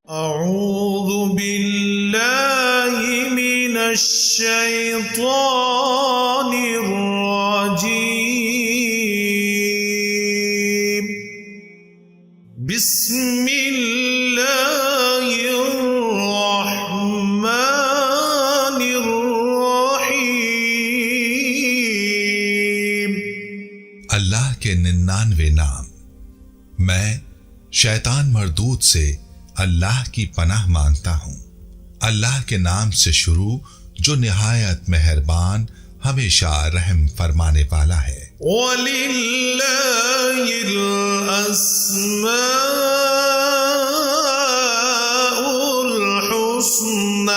اعوذ باللہ من الشیطان الرجیم بسم اللہ الرحمن الرحیم۔ اللہ کے 99 نام۔ میں شیطان مردود سے اللہ کی پناہ مانگتا ہوں۔ اللہ کے نام سے شروع جو نہایت مہربان ہمیشہ رحم فرمانے والا ہے۔ وَلِلَّهِ الْأَسْمَاءُ الْحُسْنَى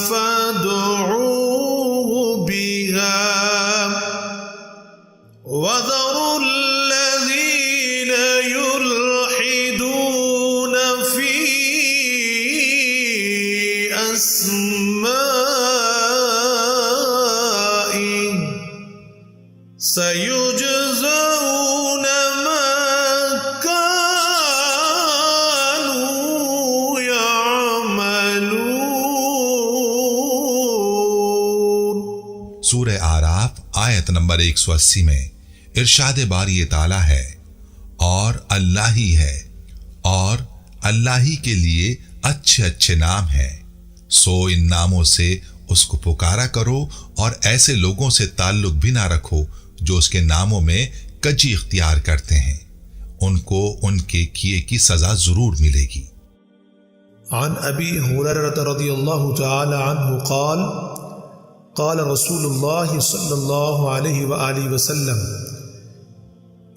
فَادْعُوهُ بِهَا وَذَرُوا الَّذِينَ يُلْحِدُونَ فِي أَسْمَائِهِ سَيُجْزَوْنَ مَا كَانُوا يَعْمَلُونَ۔ سورہ آراف آیت نمبر 180 میں ارشاد باری تعالیٰ ہے، اور اللہ ہی ہے، اور اللہ ہی کے لیے اچھے اچھے نام ہیں، سو ان ناموں سے اس کو پکارا کرو، اور ایسے لوگوں سے تعلق بھی نہ رکھو جو اس کے ناموں میں کجی اختیار کرتے ہیں، ان کو ان کے کیے کی سزا ضرور ملے گی۔ عن ابی ہریرہ رضی اللہ تعالی عنہ قال قال رسول اللہ صلی اللہ علیہ وآلہ وسلم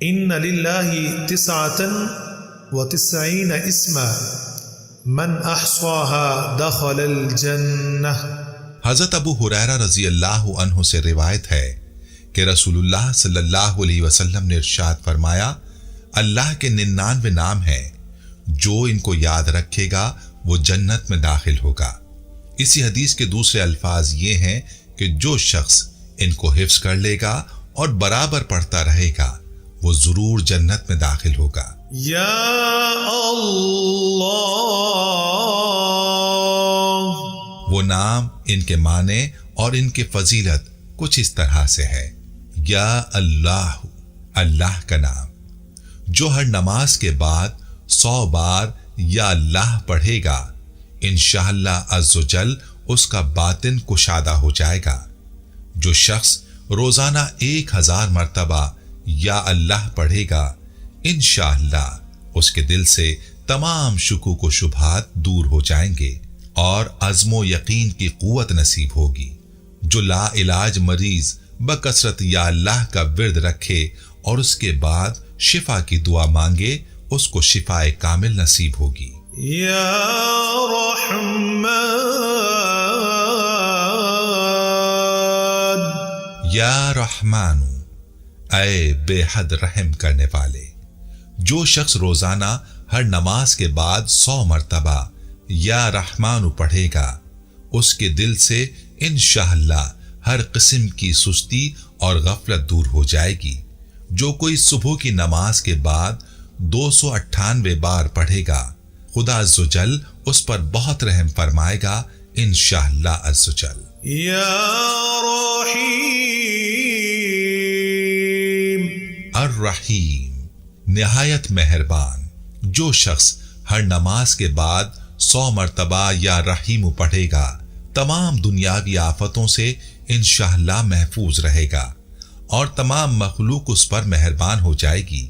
ان للہ 99 اسما من احصاها دخل الجنہ۔ حضرت ابو ہریرہ رضی اللہ عنہ سے روایت ہے کہ رسول اللہ صلی اللہ علیہ وسلم نے ارشاد فرمایا، اللہ کے 99 نام ہیں، جو ان کو یاد رکھے گا وہ جنت میں داخل ہوگا۔ اسی حدیث کے دوسرے الفاظ یہ ہیں کہ جو شخص ان کو حفظ کر لے گا اور برابر پڑھتا رہے گا وہ ضرور جنت میں داخل ہوگا۔ یا اللہ۔ وہ نام، ان کے معنی اور ان کی فضیلت کچھ اس طرح سے ہے۔ یا اللہ، اللہ کا نام، جو ہر نماز کے بعد 100 بار یا اللہ پڑھے گا، انشاءاللہ عز و جل اس کا باطن کشادہ ہو جائے گا۔ جو شخص روزانہ 1000 مرتبہ یا اللہ پڑھے گا، انشاءاللہ اس کے دل سے تمام شکوک و شبہات دور ہو جائیں گے اور عزم و یقین کی قوت نصیب ہوگی۔ جو لا علاج مریض بکثرت یا اللہ کا ورد رکھے اور اس کے بعد شفا کی دعا مانگے، اس کو شفا کامل نصیب ہوگی۔ یا رحمان، یا رحمان، اے بے حد رحم کرنے والے۔ جو شخص روزانہ ہر نماز کے بعد 100 مرتبہ یا رحمان پڑھے گا، اس کے دل سے انشاءاللہ ہر قسم کی سستی اور غفلت دور ہو جائے گی۔ جو کوئی صبح کی نماز کے بعد 298 بار پڑھے گا، خدا عز و جل اس پر بہت رحم فرمائے گا انشاءاللہ عز و جل۔ یا رحیم، الرحیم، نہایت مہربان۔ جو شخص ہر نماز کے بعد 100 مرتبہ یا رحیم پڑھے گا، تمام دنیاوی آفتوں سے انشاءاللہ محفوظ رہے گا اور تمام مخلوق اس پر مہربان ہو جائے گی۔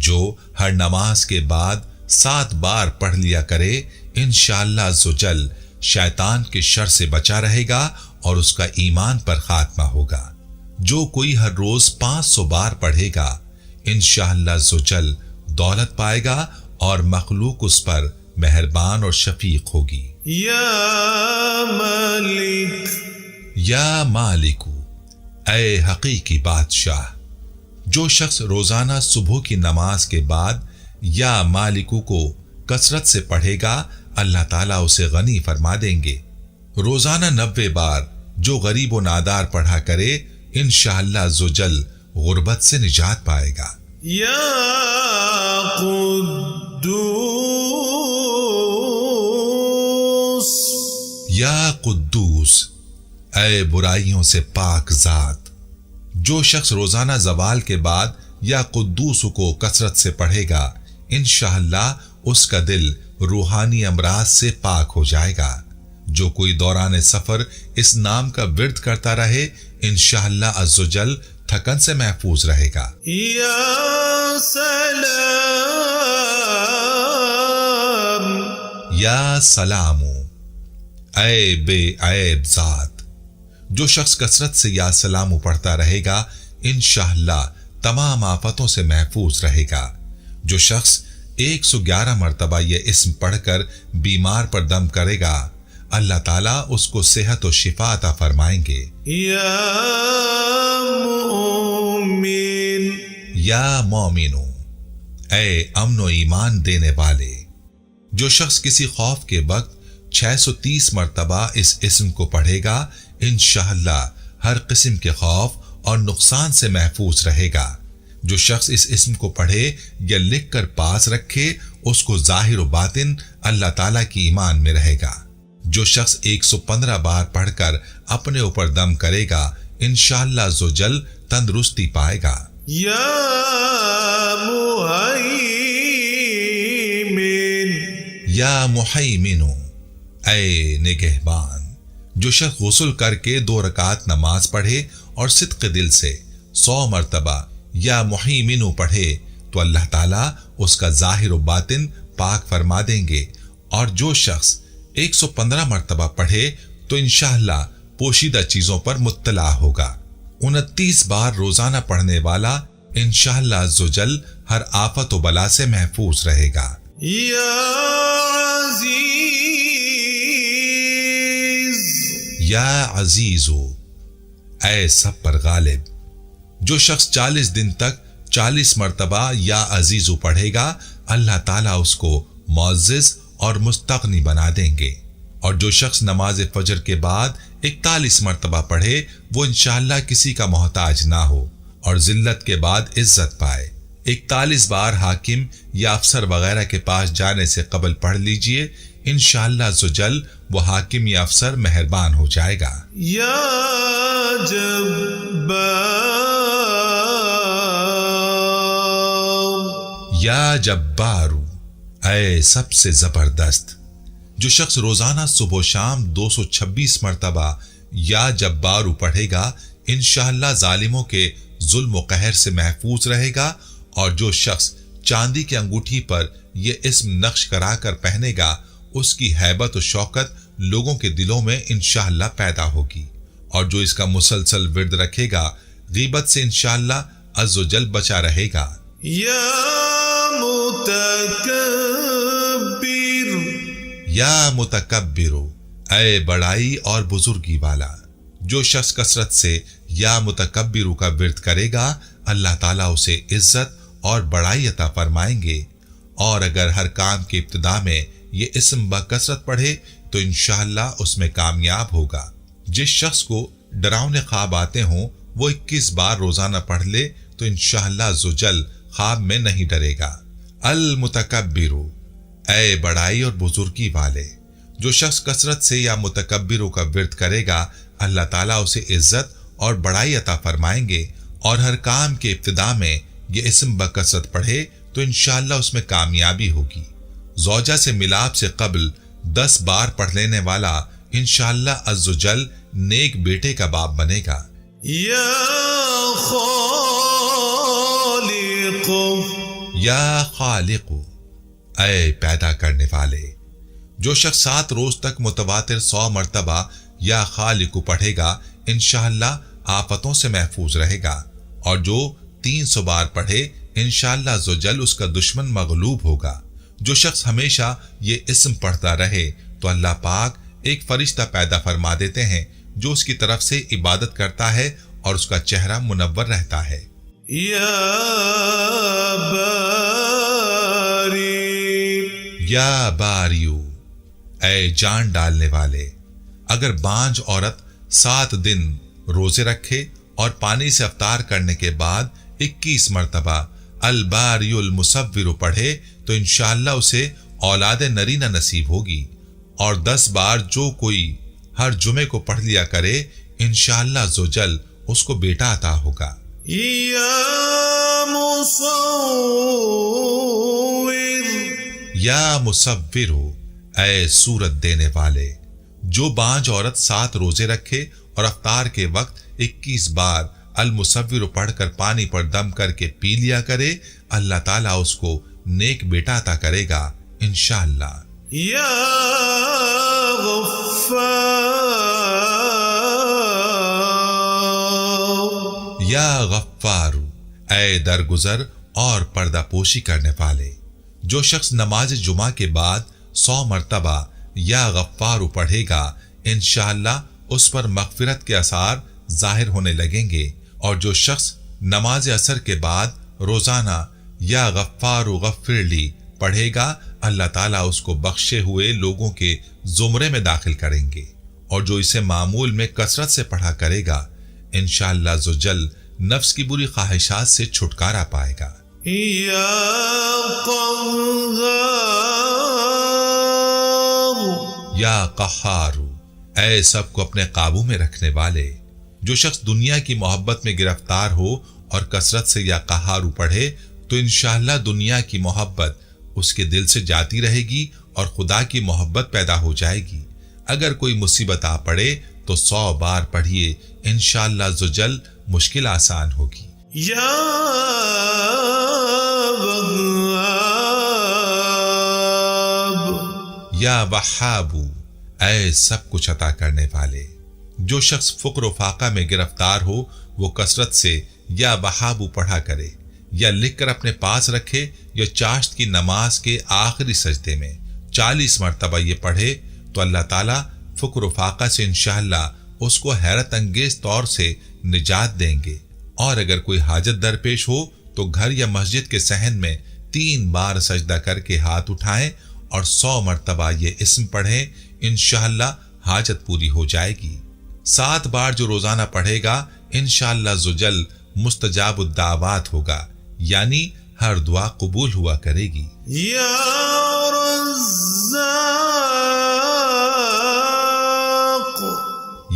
جو ہر نماز کے بعد 7 بار پڑھ لیا کرے، انشاءاللہ عز و جل شیطان کے شر سے بچا رہے گا اور اس کا ایمان پر خاتمہ ہوگا۔ جو کوئی ہر روز 500 بار پڑھے گا، انشاءاللہ عز و جل دولت پائے گا اور مخلوق اس پر مہربان اور شفیق ہوگی۔ یا مالک، یا مالکو، اے حقیقی بادشاہ۔ جو شخص روزانہ صبح کی نماز کے بعد یا مالکو کو کثرت سے پڑھے گا، اللہ تعالیٰ اسے غنی فرما دیں گے۔ روزانہ 90 بار جو غریب و نادار پڑھا کرے، انشاءاللہ عز و جل غربت سے نجات پائے گا۔ یا قدوس، یا قدوس، اے برائیوں سے پاک ذات۔ جو شخص روزانہ زوال کے بعد یا قدوس کو کثرت سے پڑھے گا، انشاءاللہ اس کا دل روحانی امراض سے پاک ہو جائے گا۔ جو کوئی دوران سفر اس نام کا ورد کرتا رہے، انشاءاللہ عز و جل تھکن سے محفوظ رہے گا۔ یا سلام، یا سلام، اے بے عیب ذات۔ جو شخص کثرت سے یا سلام پڑھتا رہے گا، انشاءاللہ تمام آفتوں سے محفوظ رہے گا۔ جو شخص 111 مرتبہ یہ اسم پڑھ کر بیمار پر دم کرے گا، اللہ تعالیٰ اس کو صحت و شفا عطا فرمائیں گے۔ یا مومن، یا مومنو، اے امن و ایمان دینے والے۔ جو شخص کسی خوف کے وقت 630 مرتبہ اس اسم کو پڑھے گا، انشاءاللہ ہر قسم کے خوف اور نقصان سے محفوظ رہے گا۔ جو شخص اس اسم کو پڑھے یا لکھ کر پاس رکھے، اس کو ظاہر و باطن اللہ تعالیٰ کی ایمان میں رہے گا۔ جو شخص 115 بار پڑھ کر اپنے اوپر دم کرے گا، انشاءاللہ عز و جل تندرستی پائے گا۔ یا مہیمن، یا محیمنو، اے نگہبان۔ جو شخص غسل کر کے 2 رکعت نماز پڑھے اور صدق دل سے 100 مرتبہ یا محیمنو پڑھے تو اللہ تعالیٰ اس کا ظاہر و باطن پاک فرما دیں گے۔ اور جو شخص 115 مرتبہ پڑھے تو انشاءاللہ پوشیدہ چیزوں پر مطلع ہوگا۔ 29 بار روزانہ پڑھنے والا انشاءاللہ عز و جل ہر آفت و بلا سے محفوظ رہے گا۔ یا عزیز، یا عزیزو، اے سب پر غالب۔ جو شخص 40 دن تک 40 مرتبہ یا عزیزو پڑھے گا، اللہ تعالیٰ اس کو معزز اور مستغنی بنا دیں گے۔ اور جو شخص نماز فجر کے بعد 41 مرتبہ پڑھے، وہ انشاءاللہ کسی کا محتاج نہ ہو اور ذلت کے بعد عزت پائے۔ 41 بار حاکم یا افسر وغیرہ کے پاس جانے سے قبل پڑھ لیجئے، انشاءاللہ عز و جل وہ حاکم یا افسر مہربان ہو جائے گا۔ یا جبار، یا جبارو، اے سب سے زبردست۔ جو شخص روزانہ صبح و شام 226 مرتبہ یا جبارو پڑھے گا، انشاءاللہ ظالموں کے ظلم و قہر سے محفوظ رہے گا۔ اور جو شخص چاندی کی انگوٹھی پر یہ اسم نقش کرا کر پہنے گا، اس کی ہیبت و شوکت لوگوں کے دلوں میں انشاءاللہ پیدا ہوگی۔ اور جو اس کا مسلسل ورد رکھے گا، غیبت سے انشاءاللہ عز و جل بچا رہے گا۔ یا متکبر، یا متکبرو، اے بڑائی اور بزرگی والا۔ جو شخص کثرت سے یا متکبرو کا ورد کرے گا، اللہ تعالیٰ اسے عزت اور بڑائی عطا فرمائیں گے۔ اور اگر ہر کام کی ابتدا میں یہ اسم بکثرت پڑھے تو انشاءاللہ اس میں کامیاب ہوگا۔ جس شخص کو ڈراؤنے خواب آتے ہوں، وہ 21 بار روزانہ پڑھ لے تو انشاءاللہ عز و جل خواب میں نہیں ڈرے گا۔ المتکبرو، اے بڑائی اور بزرگی والے۔ جو شخص کثرت سے یا متکبروں کا ورد کرے گا، اللہ تعالیٰ اسے عزت اور بڑائی عطا فرمائیں گے۔ اور ہر کام کے ابتدا میں یہ اسم بکثرت پڑھے تو انشاءاللہ اس میں کامیابی ہوگی۔ زوجہ سے ملاپ سے قبل 10 بار پڑھ لینے والا انشاءاللہ عز و جل نیک بیٹے کا باپ بنے گا۔ یا خالق، یا خالق، اے پیدا کرنے والے۔ جو شخص 7 روز تک متواتر 100 مرتبہ یا خالق پڑھے گا، انشاءاللہ آفتوں سے محفوظ رہے گا۔ اور جو 300 بار پڑھے، انشاءاللہ عز و جل اس کا دشمن مغلوب ہوگا۔ جو شخص ہمیشہ یہ اسم پڑھتا رہے تو اللہ پاک ایک فرشتہ پیدا فرما دیتے ہیں جو اس کی طرف سے عبادت کرتا ہے اور اس کا چہرہ منور رہتا ہے۔ یا باری، یا باریو، اے جان ڈالنے والے۔ اگر بانجھ عورت 7 دن روزے رکھے اور پانی سے افطار کرنے کے بعد 21 مرتبہ الباری المصور پڑھے تو انشاءاللہ اسے اولاد نرینہ نصیب ہوگی۔ اور 10 بار جو کوئی ہر جمعے کو پڑھ لیا کرے، انشاءاللہ عزوجل اس کو بیٹا عطا ہوگا۔ یا مصور، یا مصور، اے صورت دینے والے، جو بانج عورت 7 روزے رکھے اور افطار کے وقت 21 بار المصور پڑھ کر پانی پر دم کر کے پی لیا کرے، اللہ تعالیٰ اس کو نیک بیٹا عطا کرے گا انشاءاللہ۔ یا غفار، یا غفار، اے درگزر اور پردہ پوشی کرنے والے، جو شخص نماز جمعہ کے بعد 100 مرتبہ یا غفار پڑھے گا، انشاءاللہ اس پر مغفرت کے آثار ظاہر ہونے لگیں گے، اور جو شخص نماز عصر کے بعد روزانہ یا غفار غفر لی پڑھے گا، اللہ تعالیٰ اس کو بخشے ہوئے لوگوں کے زمرے میں داخل کریں گے، اور جو اسے معمول میں کثرت سے پڑھا کرے گا، انشاءاللہ عزوجل نفس کی بری خواہشات سے چھٹکارا پائے گا۔ یا قہار، یا قہار، اے سب کو اپنے قابو میں رکھنے والے، جو شخص دنیا کی محبت میں گرفتار ہو اور کثرت سے یا قہار پڑھے تو انشاءاللہ دنیا کی محبت اس کے دل سے جاتی رہے گی اور خدا کی محبت پیدا ہو جائے گی۔ اگر کوئی مصیبت آ پڑے تو 100 بار پڑھیے، انشاءاللہ عزوجل مشکل آسان ہوگی۔ یا وہاب، یا وہاب، اے سب کچھ عطا کرنے والے، جو شخص فقر و فاقہ میں گرفتار ہو وہ کثرت سے یا وہاب پڑھا کرے، یا لکھ کر اپنے پاس رکھے، یا چاشت کی نماز کے آخری سجدے میں 40 مرتبہ یہ پڑھے تو اللہ تعالیٰ فقر و فاقہ سے انشاءاللہ اس کو حیرت انگیز طور سے نجات دیں گے۔ اور اگر کوئی حاجت درپیش ہو تو گھر یا مسجد کے صحن میں 3 بار سجدہ کر کے ہاتھ اٹھائیں اور 100 مرتبہ یہ اسم پڑھیں، انشاءاللہ حاجت پوری ہو جائے گی۔ 7 بار جو روزانہ پڑھے گا انشاءاللہ عزوجل مستجاب الدعوات ہوگا، یعنی ہر دعا قبول ہوا کرے گی۔ یا رزاق،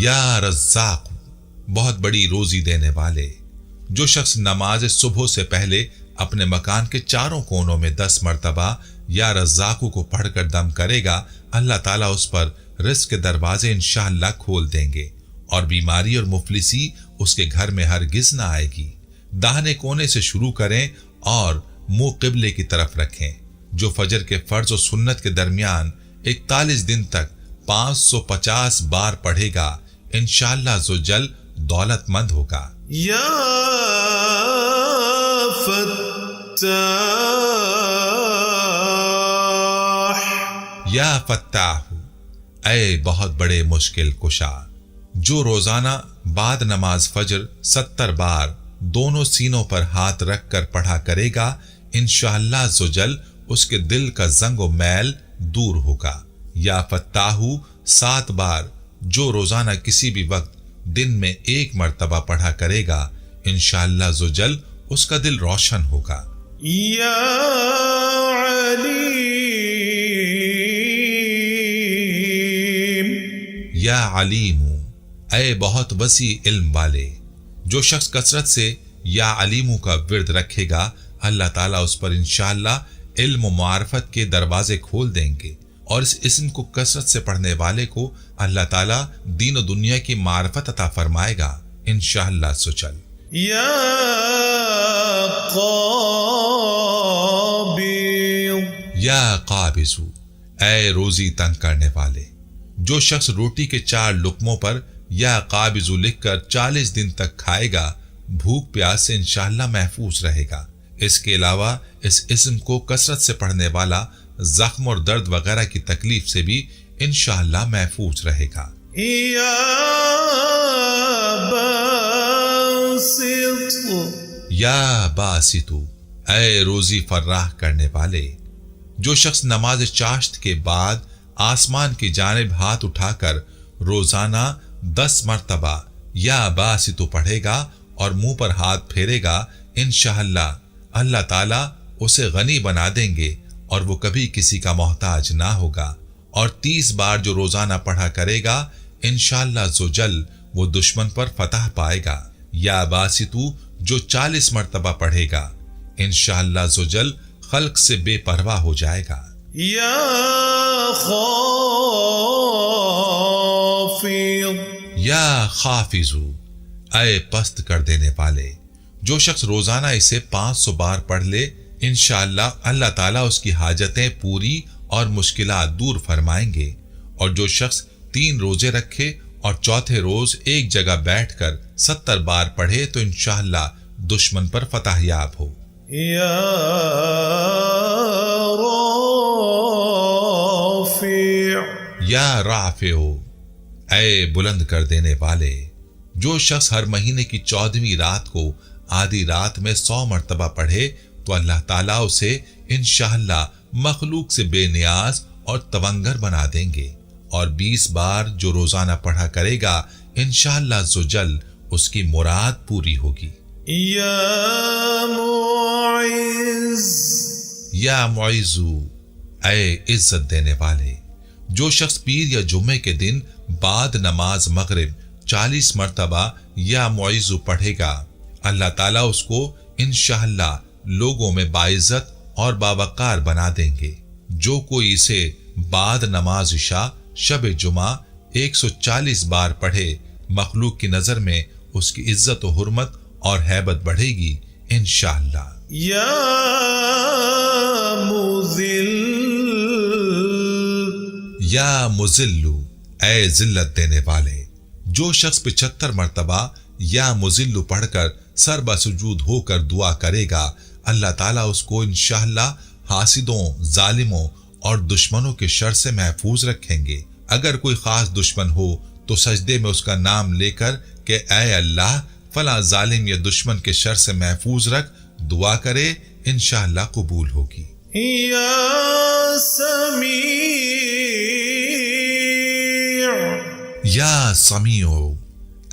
یا رزاق، بہت بڑی روزی دینے والے، جو شخص نماز صبح سے پہلے اپنے مکان کے چاروں کونوں میں 10 مرتبہ یا رزاقو کو پڑھ کر دم کرے گا، اللہ تعالیٰ اس پر رزق کے دروازے انشاءاللہ کھول دیں گے، اور بیماری اور مفلسی اس کے گھر میں ہرگز نہ آئے گی۔ داہنے کونے سے شروع کریں اور منہ قبلے کی طرف رکھیں۔ جو فجر کے فرض و سنت کے درمیان 41 دن تک 550 بار پڑھے گا، انشاءاللہ عزوجل دولت مند ہوگا۔ یا فتاح، یا فتاح، اے بہت بڑے مشکل کشا، جو روزانہ بعد نماز فجر 70 بار دونوں سینوں پر ہاتھ رکھ کر پڑھا کرے گا، انشاءاللہ عزوجل اس کے دل کا زنگ و میل دور ہوگا۔ یا فتاح 7 بار جو روزانہ کسی بھی وقت دن میں 1 مرتبہ پڑھا کرے گا، انشاءاللہ عزوجل اس کا دل روشن ہوگا۔ یا علیم، یا علیم، اے بہت وسیع علم والے، جو شخص کثرت سے یا علیمو کا ورد رکھے گا، اللہ تعالیٰ اس پر انشاءاللہ علم و معرفت کے دروازے کھول دیں گے، اور اس اسم کو کثرت سے پڑھنے والے کو اللہ تعالیٰ دین و دنیا کی معرفت عطا فرمائے گا انشاءاللہ سچل۔ یا قابض، یا قابض، اے روزی تنگ کرنے والے، جو شخص روٹی کے 4 لقموں پر یا قابض لکھ کر 40 دن تک کھائے گا، بھوک پیاس سے انشاءاللہ محفوظ رہے گا۔ اس کے علاوہ اس اسم کو کثرت سے پڑھنے والا زخم اور درد وغیرہ کی تکلیف سے بھی انشاءاللہ محفوظ رہے گا۔ یا باسط، یا باسط، اے روزی فراہ کرنے والے، جو شخص نماز چاشت کے بعد آسمان کی جانب ہاتھ اٹھا کر روزانہ 10 مرتبہ یا باسط پڑھے گا اور منہ پر ہاتھ پھیرے گا، انشاءاللہ اللہ تعالیٰ اسے غنی بنا دیں گے اور وہ کبھی کسی کا محتاج نہ ہوگا۔ اور 30 بار جو روزانہ پڑھا کرے گا، انشاءاللہ عزوجل وہ دشمن پر فتح پائے گا۔ یا باسطو جو 40 مرتبہ پڑھے گا انشاءاللہ عزوجل خلق سے بے پرواہ ہو جائے گا۔ یا خافض، یا خافضو اے پست کر دینے والے۔ جو شخص روزانہ اسے 500 بار پڑھ لے انشاءاللہ اللہ تعالیٰ اس کی حاجتیں پوری اور مشکلات دور فرمائیں گے۔ اور جو شخص 3 روزے رکھے اور چوتھے روز ایک جگہ بیٹھ کر 70 بار پڑھے تو انشاءاللہ دشمن پر فتح یاب ہو۔ یا رافع، یا رافع اے بلند کر دینے والے۔ جو شخص ہر مہینے کی 14ویں رات کو آدھی رات میں 100 مرتبہ پڑھے تو اللہ تعالیٰ اسے انشاءاللہ مخلوق سے بے نیاز اور تونگر بنا دیں گے۔ اور 20 بار جو روزانہ پڑھا کرے گا انشاءاللہ عزوجل اس کی مراد پوری ہوگی۔ یا معز، یا معزو اے عزت دینے والے۔ جو شخص پیر یا جمعے کے دن بعد نماز مغرب 40 مرتبہ یا معزو پڑھے گا اللہ تعالیٰ اس کو انشاءاللہ لوگوں میں باعزت اور باوقار بنا دیں گے۔ جو کوئی اسے بعد نماز عشاء شب جمعہ 140 بار پڑھے مخلوق کی نظر میں اس کی عزت و حرمت اور ہیبت بڑھے گی انشاءاللہ۔ یا مذل، یا مذلو اے ذلت دینے والے۔ جو شخص 75 مرتبہ یا مذلو پڑھ کر سر بسجود ہو کر دعا کرے گا اللہ تعالیٰ اس کو انشاءاللہ حاسدوں، ظالموں اور دشمنوں کے شر سے محفوظ رکھیں گے۔ اگر کوئی خاص دشمن ہو تو سجدے میں اس کا نام لے کر کہ اے اللہ فلاں ظالم یا دشمن کے شر سے محفوظ رکھ دعا کرے انشاءاللہ قبول ہوگی۔ یا سمیع، یا سمیع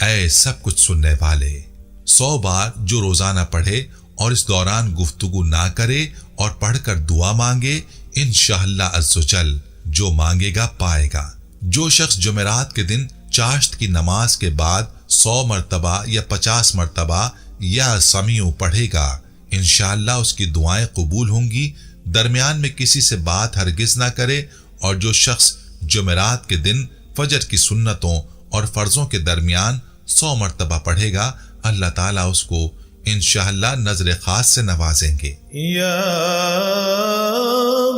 اے سب کچھ سننے والے۔ 100 بار جو روزانہ پڑھے اور اس دوران گفتگو نہ کرے اور پڑھ کر دعا مانگے انشاءاللہ عزوجل جو مانگے گا پائے گا۔ جو شخص جمعرات کے دن چاشت کی نماز کے بعد 100 مرتبہ یا 50 مرتبہ یا سمیع پڑھے گا انشاءاللہ اس کی دعائیں قبول ہوں گی۔ درمیان میں کسی سے بات ہرگز نہ کرے۔ اور جو شخص جمعرات کے دن فجر کی سنتوں اور فرضوں کے درمیان 100 مرتبہ پڑھے گا اللہ تعالیٰ اس کو انشاءاللہ نظر خاص سے نوازیں گے۔ یا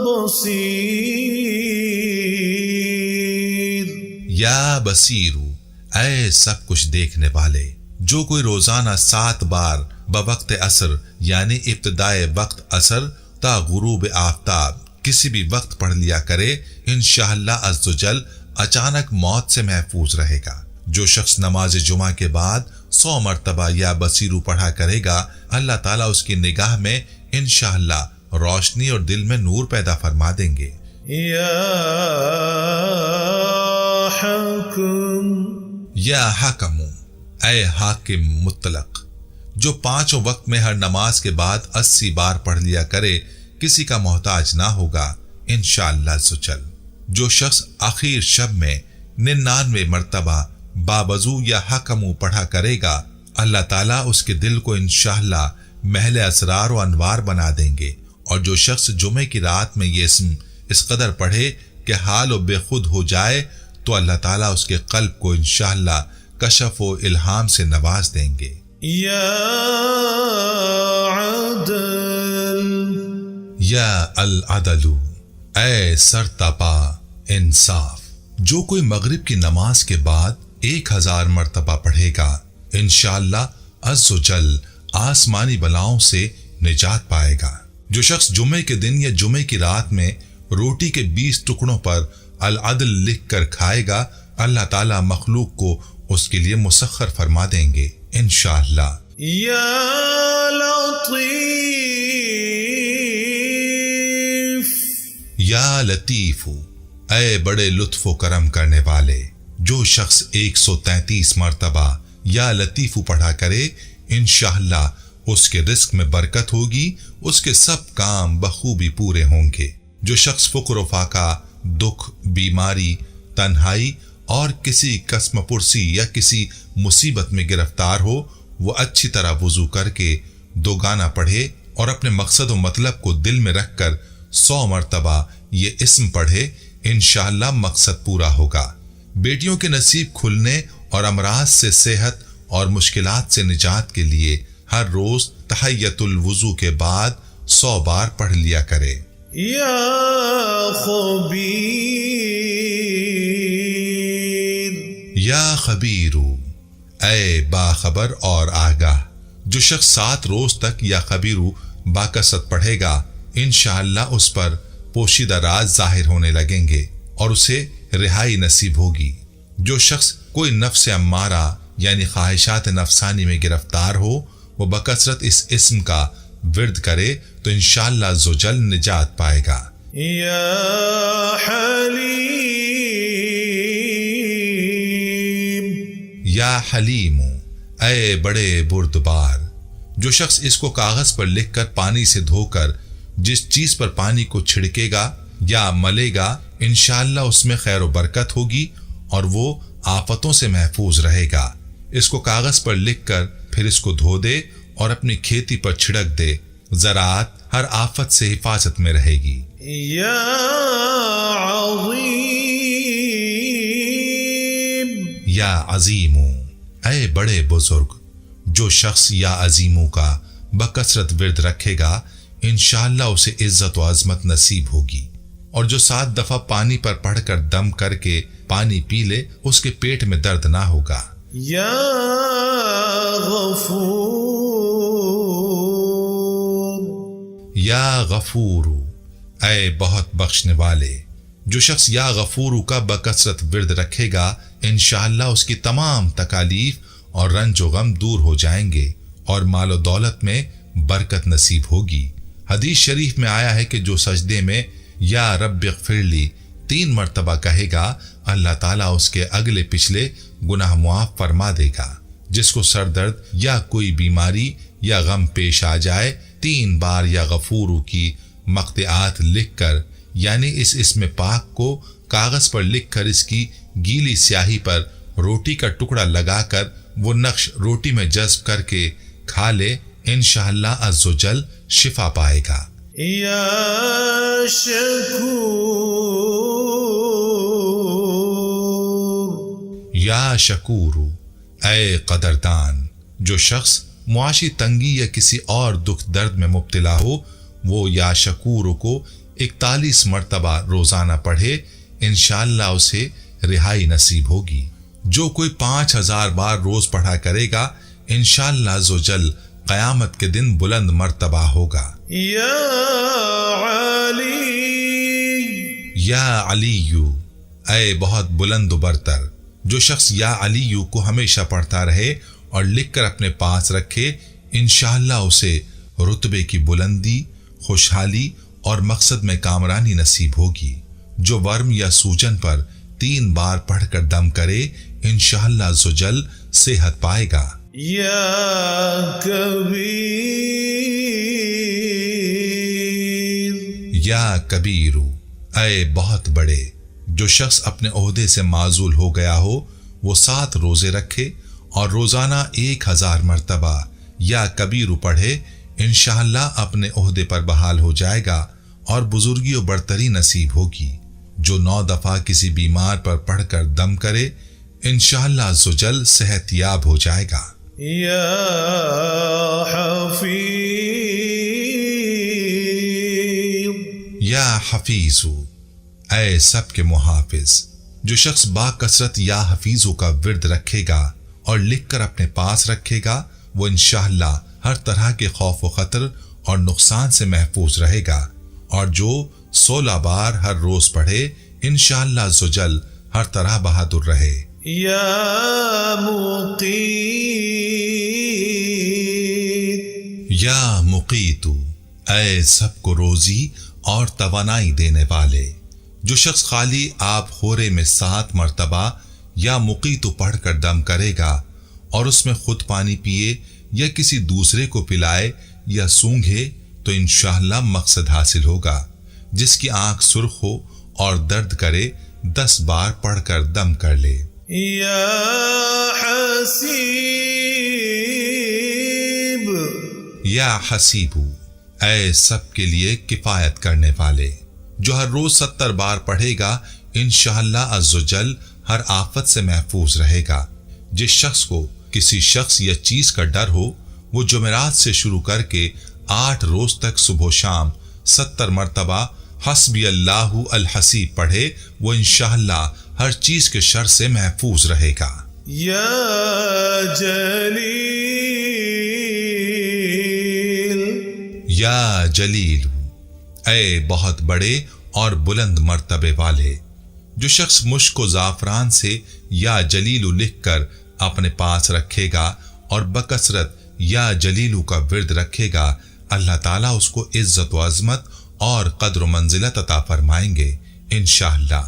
بصیر، یا بصیرو اے سب کچھ دیکھنے والے۔ جو کوئی روزانہ 7 بار بوقت عصر یعنی ابتدائے وقت عصر تا غروب آفتاب کسی بھی وقت پڑھ لیا کرے انشاءاللہ عزوجل اچانک موت سے محفوظ رہے گا۔ جو شخص نماز جمعہ کے بعد 100 مرتبہ یا بصیرو پڑھا کرے گا اللہ تعالیٰ اس کی نگاہ میں انشاءاللہ روشنی اور دل میں نور پیدا فرما دیں گے۔ یا حاکم، یا حاکم اے حاکم مطلق۔ جو 5 وقت میں ہر نماز کے بعد 80 بار پڑھ لیا کرے کسی کا محتاج نہ ہوگا انشاءاللہ عزوجل۔ جو شخص آخر شب میں 99 مرتبہ بابزو یا حکمو پڑھا کرے گا اللہ تعالیٰ اس کے دل کو انشاءاللہ محل اسرار و انوار بنا دیں گے۔ اور جو شخص جمعے کی رات میں یہ اسم اس قدر پڑھے کہ حال و بے خود ہو جائے تو اللہ تعالیٰ اس کے قلب کو انشاءاللہ کشف و الہام سے نواز دیں گے۔ یا عدل، یا العدل اے سرتپا انصاف۔ جو کوئی مغرب کی نماز کے بعد 1000 مرتبہ پڑھے گا انشاءاللہ عزوجل آسمانی بلاؤں سے نجات پائے گا۔ جو شخص جمعے کے دن یا جمعے کی رات میں روٹی کے 20 ٹکڑوں پر العدل لکھ کر کھائے گا اللہ تعالیٰ مخلوق کو اس کے لیے مسخر فرما دیں گے انشاءاللہ۔ یا لطیف، یا لطیف اے بڑے لطف و کرم کرنے والے۔ جو شخص 133 مرتبہ یا لطیف پڑھا کرے انشاءاللہ اس کے رزق میں برکت ہوگی، اس کے سب کام بخوبی پورے ہوں گے۔ جو شخص فقر و فاقہ، دکھ، بیماری، تنہائی اور کسی قسم پرسی یا کسی مصیبت میں گرفتار ہو، وہ اچھی طرح وضو کر کے دوگانا پڑھے اور اپنے مقصد و مطلب کو دل میں رکھ کر 100 مرتبہ یہ اسم پڑھے، انشاءاللہ مقصد پورا ہوگا۔ بیٹیوں کے نصیب کھلنے اور امراض سے صحت اور مشکلات سے نجات کے لیے ہر روز تحیۃ الوضو کے بعد 100 بار پڑھ لیا کرے۔ یا خبیر، یا خبیرو، اے باخبر اور آگاہ۔ جو شخص 7 روز تک یا خبیرو باکثرت پڑھے گا، انشاءاللہ اس پر پوشیدہ راز ظاہر ہونے لگیں گے اور اسے رہائی نصیب ہوگی۔ جو شخص کوئی نفس امارہ یعنی خواہشات نفسانی میں گرفتار ہو، وہ بکثرت اس اسم کا ورد کرے تو انشاءاللہ عزوجل نجات پائے گا۔ یا حلیم، یا حلیم، اے بڑے بردبار۔ جو شخص اس کو کاغذ پر لکھ کر پانی سے دھو کر جس چیز پر پانی کو چھڑکے گا یا ملے گا، انشاءاللہ اس میں خیر و برکت ہوگی اور وہ آفتوں سے محفوظ رہے گا۔ اس کو کاغذ پر لکھ کر پھر اس کو دھو دے اور اپنی کھیتی پر چھڑک دے، زراعت ہر آفت سے حفاظت میں رہے گی۔ یا عظیم، یا عظیمو، اے بڑے بزرگ۔ جو شخص یا عظیموں کا بکثرت ورد رکھے گا، انشاءاللہ اسے عزت و عظمت نصیب ہوگی، اور جو 7 دفعہ پانی پر پڑھ کر دم کر کے پانی پی لے، اس کے پیٹ میں درد نہ ہوگا۔ یا غفور، یا غفور، اے بہت بخشنے والے۔ جو شخص یا غفور کا بکثرت ورد رکھے گا، انشاءاللہ اس کی تمام تکالیف اور رنج و غم دور ہو جائیں گے اور مال و دولت میں برکت نصیب ہوگی۔ حدیث شریف میں آیا ہے کہ جو سجدے میں یا رب اغفر لی 3 مرتبہ کہے گا، اللہ تعالیٰ اس کے اگلے پچھلے گناہ معاف فرما دے گا۔ جس کو سر درد یا کوئی بیماری یا غم پیش آ جائے، 3 بار یا غفورو کی مقطعات لکھ کر، یعنی اس اسم پاک کو کاغذ پر لکھ کر اس کی گیلی سیاہی پر روٹی کا ٹکڑا لگا کر وہ نقش روٹی میں جذب کر کے کھا لے، انشاءاللہ عز و جل شفا پائے گا۔ یا شکور، یا شکور، اے قدردان۔ جو شخص معاشی تنگی یا کسی اور دکھ درد میں مبتلا ہو، وہ یا شکور کو 41 مرتبہ روزانہ پڑھے، انشاءاللہ اسے رہائی نصیب ہوگی۔ جو کوئی 5000 بار روز پڑھا کرے گا، انشاءاللہ عزوجل قیامت کے دن بلند مرتبہ ہوگا۔ یا علی، یا علیو، اے بہت بلند و برتر۔ جو شخص یا علیو کو ہمیشہ پڑھتا رہے اور لکھ کر اپنے پاس رکھے، انشاءاللہ اسے رتبے کی بلندی، خوشحالی اور مقصد میں کامرانی نصیب ہوگی۔ جو ورم یا سوجن پر 3 بار پڑھ کر دم کرے، انشاءاللہ عزوجل صحت پائے گا۔ یا کبیر، یا کبیرو، اے بہت بڑے۔ جو شخص اپنے عہدے سے معزول ہو گیا ہو، وہ 7 روزے رکھے اور روزانہ 1000 مرتبہ یا کبیرو پڑھے، انشاءاللہ اپنے عہدے پر بحال ہو جائے گا اور بزرگی و برتری نصیب ہوگی۔ جو 9 دفعہ کسی بیمار پر پڑھ کر دم کرے، انشاءاللہ عزوجل صحت یاب ہو جائے گا۔ یا حفیظ، یا حفیظو، اے سب کے محافظ۔ جو شخص با کثرت یا حفیظو کا ورد رکھے گا اور لکھ کر اپنے پاس رکھے گا، وہ انشاءاللہ ہر طرح کے خوف و خطر اور نقصان سے محفوظ رہے گا، اور جو 16 بار ہر روز پڑھے، انشاءاللہ عزوجل ہر طرح بہادر رہے۔ یا مقیت، یا مقیتو، اے سب کو روزی اور توانائی دینے والے۔ جو شخص خالی آب خورے میں 7 مرتبہ یا مقیتو پڑھ کر دم کرے گا اور اس میں خود پانی پیے یا کسی دوسرے کو پلائے یا سونگھے، تو انشاءاللہ مقصد حاصل ہوگا۔ جس کی آنکھ سرخ ہو اور درد کرے، 10 بار پڑھ کر دم کر لے۔ یا حسیب، یا حسیبو، اے سب کے لیے کفایت کرنے والے۔ جو ہر روز 70 بار پڑھے گا انشاءاللہ عز و جل ہر آفت سے محفوظ رہے گا۔ جس شخص کو کسی شخص یا چیز کا ڈر ہو وہ جمعرات سے شروع کر کے 8 روز تک صبح و شام 70 مرتبہ حسبی اللہ الحسیب پڑھے، وہ انشاءاللہ ہر چیز کے شر سے محفوظ رہے گا۔ یا جلیل، یا جلیل، اے بہت بڑے اور بلند مرتبے والے۔ جو شخص مشک و زعفران سے یا جلیل لکھ کر اپنے پاس رکھے گا اور بکثرت یا جلیل کا ورد رکھے گا، اللہ تعالیٰ اس کو عزت و عظمت اور قدر و منزلت عطا فرمائیں گے انشاءاللہ۔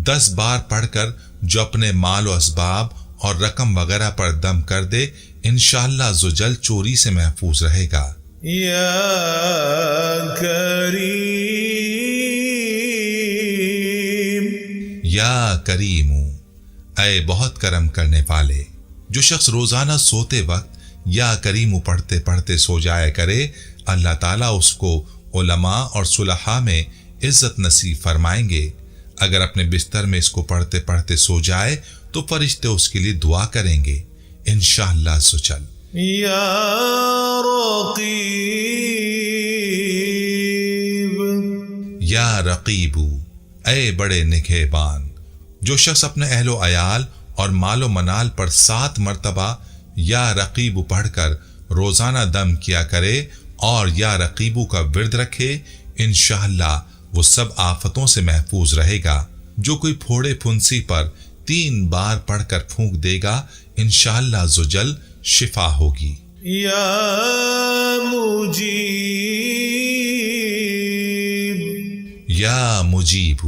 10 بار پڑھ کر جو اپنے مال و اسباب اور رقم وغیرہ پر دم کر دے انشاءاللہ عز و جل چوری سے محفوظ رہے گا۔ یا کریم، یا کریم، اے بہت کرم کرنے والے۔ جو شخص روزانہ سوتے وقت یا کریم پڑھتے پڑھتے سو جایا کرے اللہ تعالیٰ اس کو علماء اور صلحاء میں عزت نصیب فرمائیں گے۔ اگر اپنے بستر میں اس کو پڑھتے پڑھتے سو جائے تو فرشتے اس کے لیے دعا کریں گے انشاءاللہ عز و جل۔ یا رقیب، یا رقیب، اے بڑے نگہبان۔ جو شخص اپنے اہل و عیال اور مال و منال پر 7 مرتبہ یا رقیب پڑھ کر روزانہ دم کیا کرے اور یا رقیب کا ورد رکھے انشاءاللہ وہ سب آفتوں سے محفوظ رہے گا۔ جو کوئی پھوڑے پھنسی پر 3 بار پڑھ کر پھونک دے گا انشاءاللہ عز و جل شفا ہوگی۔ یا مجیب، یا مجیب،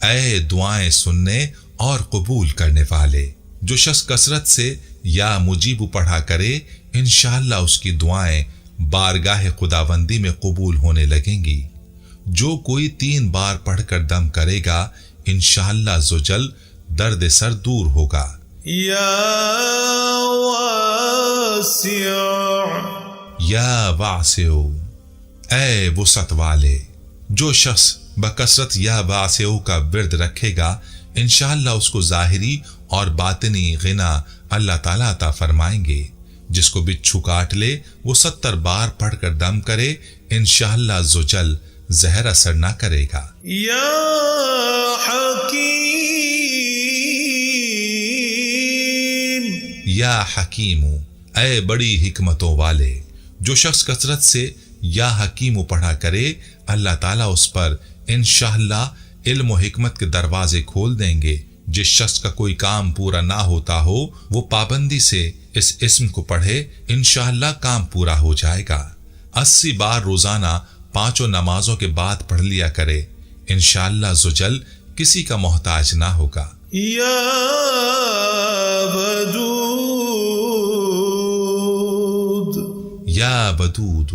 اے دعائیں سننے اور قبول کرنے والے۔ جو شخص کثرت سے یا مجیب پڑھا کرے انشاءاللہ اس کی دعائیں بارگاہ خداوندی میں قبول ہونے لگیں گی۔ جو کوئی 3 بار پڑھ کر دم کرے گا انشاءاللہ عز و جل درد سر دور ہوگا۔ یا واسع، یا واسع، اے وسعت والے۔ جو شخص بکثرت یا واسع کا ورد رکھے گا انشاءاللہ اس کو ظاہری اور باطنی غنا اللہ تعالیٰ عطا فرمائیں گے۔ جس کو بچھو کاٹ لے وہ 70 بار پڑھ کر دم کرے انشاءاللہ عز و جل زہر اثر نہ کرے گا۔ یا حکیم، یا حکیم، اے بڑی حکمتوں والے۔ جو شخص کثرت سے یا حکیم پڑھا کرے اللہ تعالیٰ اس پر انشاءاللہ علم و حکمت کے دروازے کھول دیں گے۔ جس شخص کا کوئی کام پورا نہ ہوتا ہو وہ پابندی سے اس اسم کو پڑھے انشاءاللہ کام پورا ہو جائے گا۔ 80 بار روزانہ 5 نمازوں کے بعد پڑھ لیا کرے انشاءاللہ عز و جل کسی کا محتاج نہ ہوگا۔ یا ودود، یا ودود،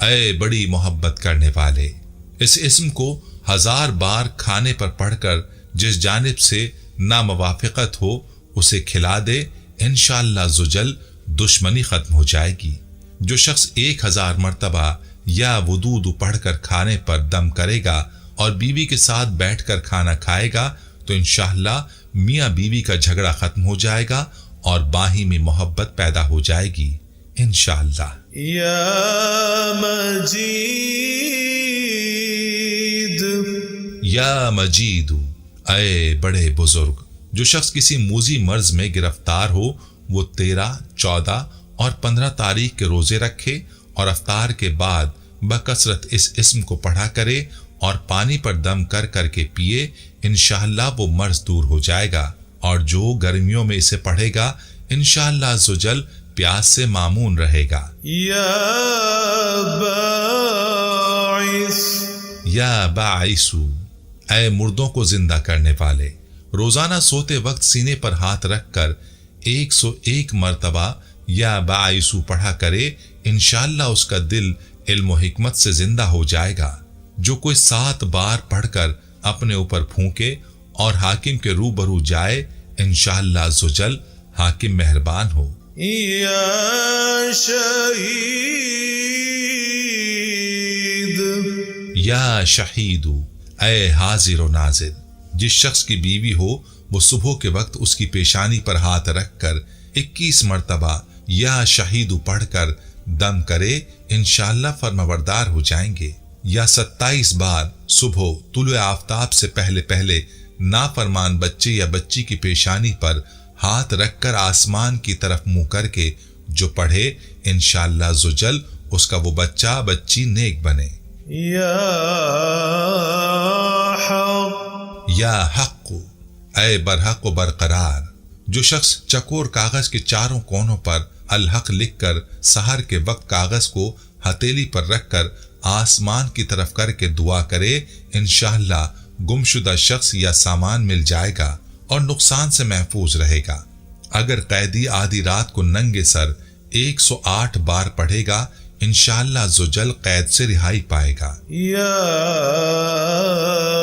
اے بڑی محبت کرنے والے۔ اس اسم کو 1000 بار کھانے پر پڑھ کر جس جانب سے ناموافقت ہو اسے کھلا دے انشاءاللہ عز و جل دشمنی ختم ہو جائے گی۔ جو شخص 1000 مرتبہ یا ودود پڑھ کر کھانے پر دم کرے گا اور بیوی کے ساتھ بیٹھ کر کھانا کھائے گا تو انشاءاللہ میاں بیوی کا جھگڑا ختم ہو جائے گا اور باہمی محبت پیدا ہو جائے گی انشاءاللہ۔ یا مجید، یا مجید، اے بڑے بزرگ۔ جو شخص کسی موذی مرض میں گرفتار ہو وہ 13، 14 اور 15 تاریخ کے روزے رکھے اور افطار کے بعد بکثرت اس اسم کو پڑھا کرے اور پانی پر دم کر کر کے پیے انشاءاللہ وہ مرض دور ہو جائے گا۔ اور جو گرمیوں میں اسے پڑھے گا انشاءاللہ عز و جل پیاس سے معمون رہے گا۔ یا باعث، یا باعث، اے مردوں کو زندہ کرنے والے۔ روزانہ سوتے وقت سینے پر ہاتھ رکھ کر 101 مرتبہ یا باعث پڑھا کرے انشاءاللہ اس کا دل علم و حکمت سے زندہ ہو جائے گا۔ جو کوئی 7 بار پڑھ کر اپنے اوپر پھونکے اور حاکم کے روبرو جائے، انشاءاللہ عزوجل حاکم مہربان ہو۔ یا شہید، یا شہید، اے حاضر و ناظر۔ جس شخص کی بیوی ہو وہ صبح کے وقت اس کی پیشانی پر ہاتھ رکھ کر 21 مرتبہ یا شہید پڑھ کر دم کرے، انشاءاللہ فرمانبردار ہو جائیں گے۔ یا 27 بار صبح طلوع آفتاب سے پہلے پہلے نافرمان بچے یا بچی کی پیشانی پر ہاتھ رکھ کر آسمان کی طرف منہ کر کے جو پڑھے، انشاءاللہ عزوجل اس کا وہ بچہ بچی نیک بنے۔ یا حق، یا حق، اے برحق و برقرار۔ جو شخص چکور کاغذ کے چاروں کونوں پر الحق لکھ کر سحر کے وقت کاغذ کو ہتھیلی پر رکھ کر آسمان کی طرف کر کے دعا کرے، انشاءاللہ گمشدہ شخص یا سامان مل جائے گا اور نقصان سے محفوظ رہے گا۔ اگر قیدی آدھی رات کو ننگے سر 108 بار پڑھے گا، انشاءاللہ عزوجل قید سے رہائی پائے گا۔ یا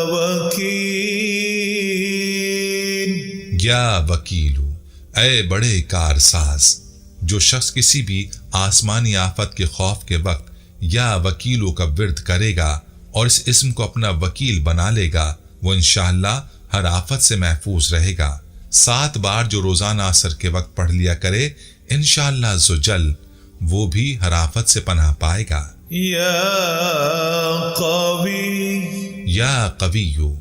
وکیل، یا وکیلو، اے بڑے کارساز۔ جو شخص کسی بھی آسمانی آفت کے خوف کے وقت یا وکیلوں کا ورد کرے گا اور اس اسم کو اپنا وکیل بنا لے گا، وہ انشاءاللہ ہر آفت سے محفوظ رہے گا۔ 7 بار جو روزانہ عصر کے وقت پڑھ لیا کرے، انشاءاللہ عزوجل وہ بھی ہر آفت سے پناہ پائے گا۔ یا قوی، یا قویو،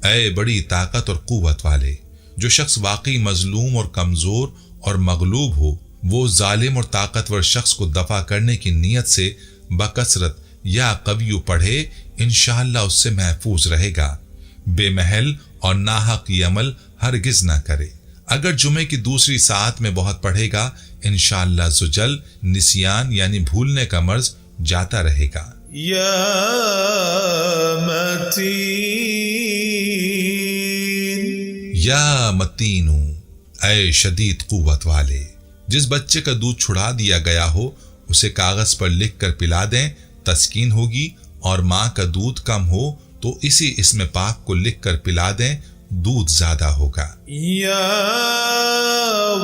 اے بڑی طاقت اور قوت والے۔ جو شخص واقعی مظلوم اور کمزور اور مغلوب ہو، وہ ظالم اور طاقتور شخص کو دفع کرنے کی نیت سے بکثرت یا قویو پڑھے، انشاءاللہ اس سے محفوظ رہے گا۔ بے محل اور ناحق یہ عمل ہرگز نہ کرے۔ اگر جمعے کی دوسری ساعت میں بہت پڑھے گا، انشاءاللہ عزوجل نسیان یعنی بھولنے کا مرض جاتا رہے گا۔ یا متین، یا متینو، اے شدید قوت والے۔ جس بچے کا دودھ چھڑا دیا گیا ہو اسے کاغذ پر لکھ کر پلا دیں، تسکین ہوگی، اور ماں کا دودھ کم ہو تو اسی اسم پاک کو لکھ کر پلا دیں، دودھ زیادہ ہوگا۔ یا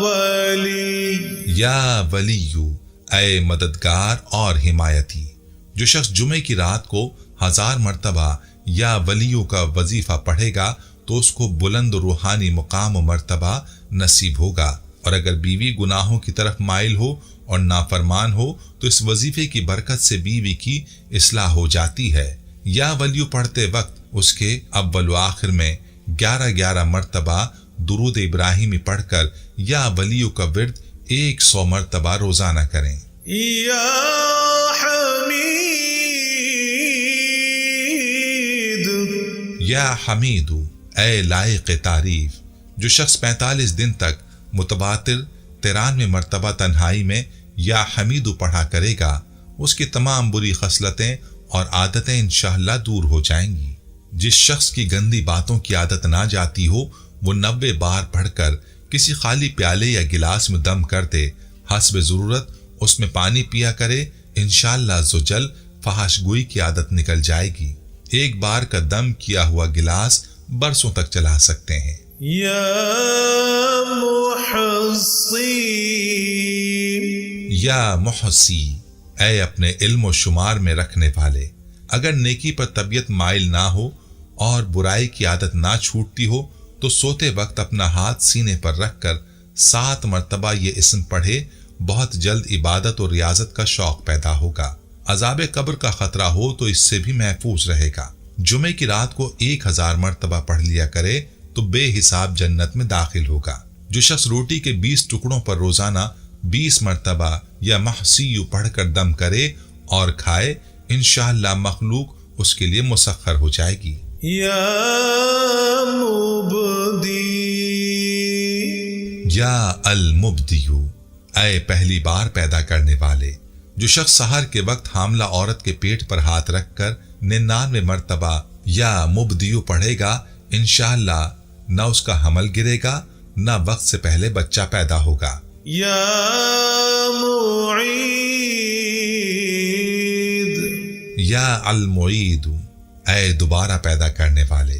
ولی، یا ولیو، اے مددگار اور حمایتی۔ جو شخص جمعے کی رات کو 1000 مرتبہ یا ولیو کا وظیفہ پڑھے گا تو اس کو بلند روحانی مقام و مرتبہ نصیب ہوگا، اور اگر بیوی گناہوں کی طرف مائل ہو اور نافرمان ہو تو اس وظیفے کی برکت سے بیوی کی اصلاح ہو جاتی ہے۔ یا ولیو پڑھتے وقت اس کے اول و آخر میں 11 مرتبہ درود ابراہیمی پڑھ کر یا ولیو کا ورد 100 مرتبہ روزانہ کریں۔ یا حمید، یا حمیدو، اے لائق تعریف۔ جو شخص 45 دن تک متباتر 93 مرتبہ تنہائی میں یا حمیدو پڑھا کرے گا، اس کی تمام بری خصلتیں اور عادتیں انشاءاللہ دور ہو جائیں گی۔ جس شخص کی گندی باتوں کی عادت نہ جاتی ہو، وہ 90 بار پڑھ کر کسی خالی پیالے یا گلاس میں دم کر دے، حسب ضرورت اس میں پانی پیا کرے، انشاءاللہ عزوجل فحش گوئی کی عادت نکل جائے گی۔ ایک بار کا دم کیا ہوا گلاس برسوں تک چلا سکتے ہیں۔ یا محصی، یا محسی، اے اپنے علم و شمار میں رکھنے والے۔ اگر نیکی پر طبیعت مائل نہ ہو اور برائی کی عادت نہ چھوٹتی ہو تو سوتے وقت اپنا ہاتھ سینے پر رکھ کر 7 مرتبہ یہ اسم پڑھے، بہت جلد عبادت اور ریاضت کا شوق پیدا ہوگا۔ عذاب قبر کا خطرہ ہو تو اس سے بھی محفوظ رہے گا۔ جمعے کی رات کو 1000 مرتبہ پڑھ لیا کرے تو بے حساب جنت میں داخل ہوگا۔ جو شخص روٹی کے 20 ٹکڑوں پر روزانہ 20 مرتبہ یا محسیو پڑھ کر دم کرے اور کھائے، انشاءاللہ مخلوق اس کے لیے مسخر ہو جائے گی۔ یا مبدی، یا المبدیو، اے پہلی بار پیدا کرنے والے۔ جو شخص سحر کے وقت حاملہ عورت کے پیٹ پر ہاتھ رکھ کر 99 مرتبہ یا مبدیو پڑھے گا، انشاءاللہ نہ اس کا حمل گرے گا نہ وقت سے پہلے بچہ پیدا ہوگا۔ یا معید، یا المعید، اے دوبارہ پیدا کرنے والے۔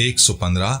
115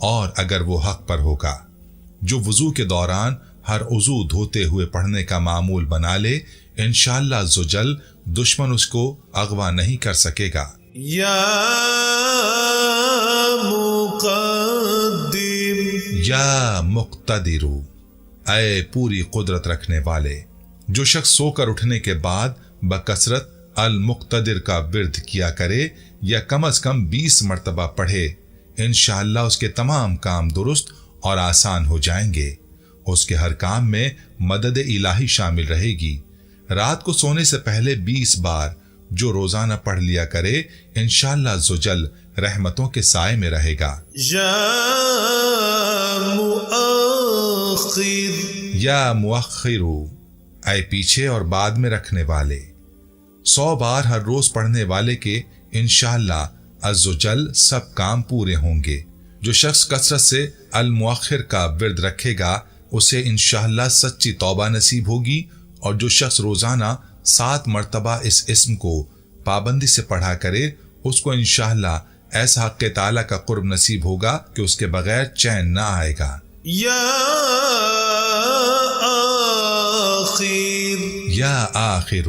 اور اگر وہ حق پر ہوگا۔ جو وضو کے دوران ہر عضو دھوتے ہوئے پڑھنے کا معمول بنا لے، انشاءاللہ عزوجل دشمن اس کو اغوا نہیں کر سکے گا۔ یا مقدم، یا مقتدر، اے پوری قدرت رکھنے والے۔ جو شخص سو کر اٹھنے کے بعد بکثرت المقتدر کا ورد کیا کرے یا کم از کم 20 مرتبہ پڑھے، انشاءاللہ اس کے تمام کام درست اور آسان ہو جائیں گے۔ اس کے ہر کام میں مدد الہی شامل رہے گی۔ رات کو سونے سے پہلے 20 بار جو روزانہ پڑھ لیا کرے، انشاءاللہ عزوجل رحمتوں کے سائے میں رہے گا۔ یا مؤخر، یا مؤخر، اے پیچھے اور بعد میں رکھنے والے۔ 100 بار ہر روز پڑھنے والے کے انشاءاللہ عزوجل سب کام پورے ہوں گے۔ جو شخص کثرت سے المؤخر کا ورد رکھے گا، اسے انشاءاللہ سچی توبہ نصیب ہوگی، اور جو شخص روزانہ 7 مرتبہ اس اسم کو پابندی سے پڑھا کرے، اس کو انشاءاللہ ایسا حق تعالیٰ کا قرب نصیب ہوگا کہ اس کے بغیر چین نہ آئے گا۔ یا آخر، یا آخر،